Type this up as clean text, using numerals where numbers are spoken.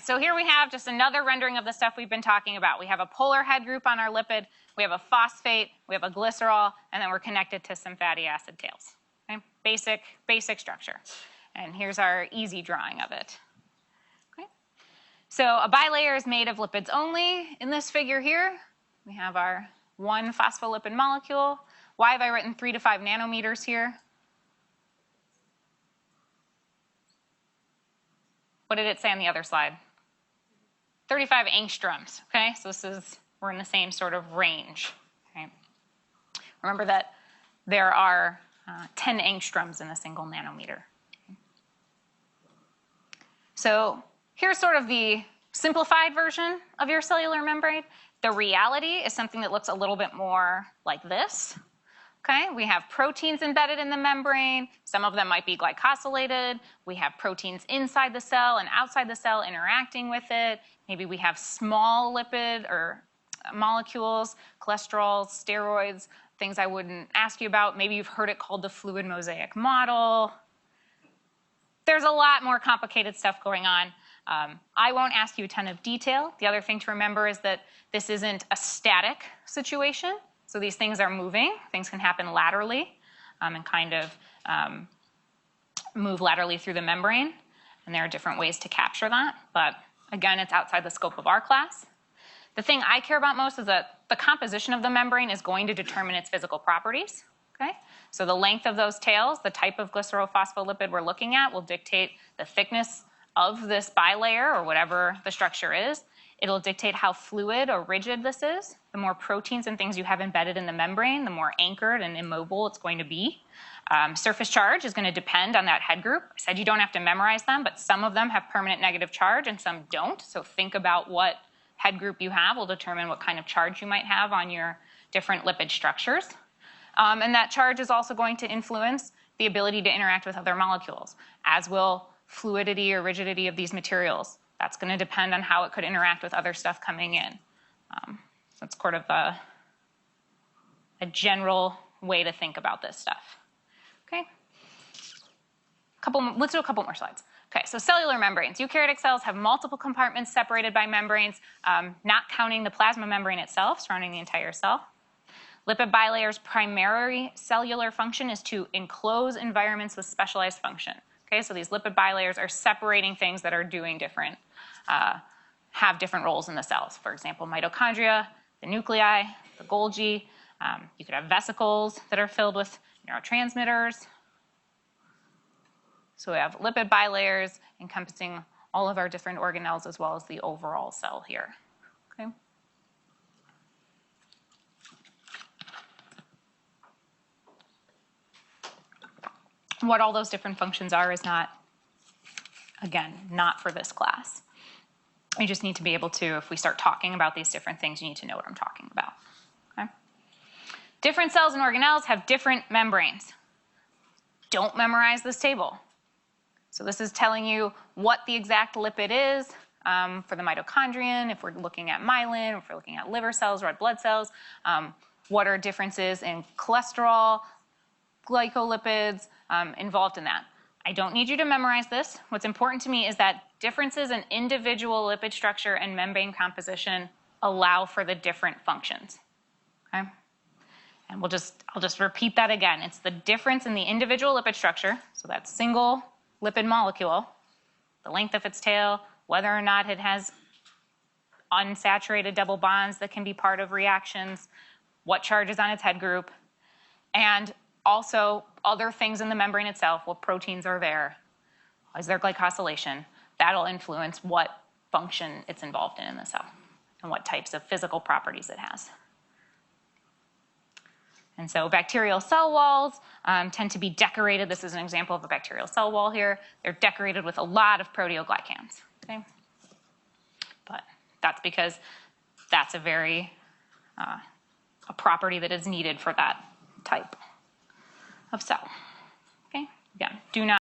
right, so here we have just another rendering of the stuff we've been talking about. We have a polar head group on our lipid, we have a phosphate, we have a glycerol, and then we're connected to some fatty acid tails. Okay? Basic structure. And here's our easy drawing of it. Okay? So a bilayer is made of lipids only. In this figure here, we have our one phospholipid molecule. Why have I written 3 to 5 nanometers here? What did it say on the other slide? 35 angstroms, okay? So we're in the same sort of range, okay? Remember that there are 10 angstroms in a single nanometer. So here's sort of the simplified version of your cellular membrane. The reality is something that looks a little bit more like this. Okay, we have proteins embedded in the membrane. Some of them might be glycosylated. We have proteins inside the cell and outside the cell interacting with it. Maybe we have small lipid or molecules, cholesterols, steroids, things I wouldn't ask you about. Maybe you've heard it called the fluid mosaic model. There's a lot more complicated stuff going on. I won't ask you a ton of detail. The other thing to remember is that this isn't a static situation. So these things are moving. Things can happen laterally and kind of move laterally through the membrane. And there are different ways to capture that. But again, it's outside the scope of our class. The thing I care about most is that the composition of the membrane is going to determine its physical properties. Okay? So the length of those tails, the type of glycerophospholipid we're looking at will dictate the thickness of this bilayer or whatever the structure is. It'll dictate how fluid or rigid this is. The more proteins and things you have embedded in the membrane, the more anchored and immobile it's going to be. Surface charge is going to depend on that head group. I said you don't have to memorize them, but some of them have permanent negative charge and some don't. So think about what head group you have will determine what kind of charge you might have on your different lipid structures. And that charge is also going to influence the ability to interact with other molecules, as will fluidity or rigidity of these materials. That's going to depend on how it could interact with other stuff coming in. So it's sort of a general way to think about this stuff. Okay? Let's do a couple more slides. Okay, so cellular membranes. Eukaryotic cells have multiple compartments separated by membranes, not counting the plasma membrane itself surrounding the entire cell. Lipid bilayers' primary cellular function is to enclose environments with specialized function. Okay, so these lipid bilayers are separating things that are doing different, have different roles in the cells. For example, mitochondria, the nuclei, the Golgi. You could have vesicles that are filled with neurotransmitters. So we have lipid bilayers encompassing all of our different organelles as well as the overall cell here. Okay. What all those different functions are is not, again, not for this class. You just need to be able to, if we start talking about these different things, you need to know what I'm talking about. Okay? Different cells and organelles have different membranes. Don't memorize this table. So this is telling you what the exact lipid is for the mitochondrion, if we're looking at myelin, if we're looking at liver cells, red blood cells, what are differences in cholesterol, glycolipids involved in that. I don't need you to memorize this. What's important to me is that differences in individual lipid structure and membrane composition allow for the different functions. Okay? And I'll just repeat that again. It's the difference in the individual lipid structure, so that single lipid molecule, the length of its tail, whether or not it has unsaturated double bonds that can be part of reactions, what charge is on its head group, and also other things in the membrane itself, what proteins are there, is there glycosylation? That'll influence what function it's involved in the cell and what types of physical properties it has. And so bacterial cell walls tend to be decorated. This is an example of a bacterial cell wall here. They're decorated with a lot of proteoglycans. Okay? But that's because that's a property that is needed for that type of cell. Okay? Again, do not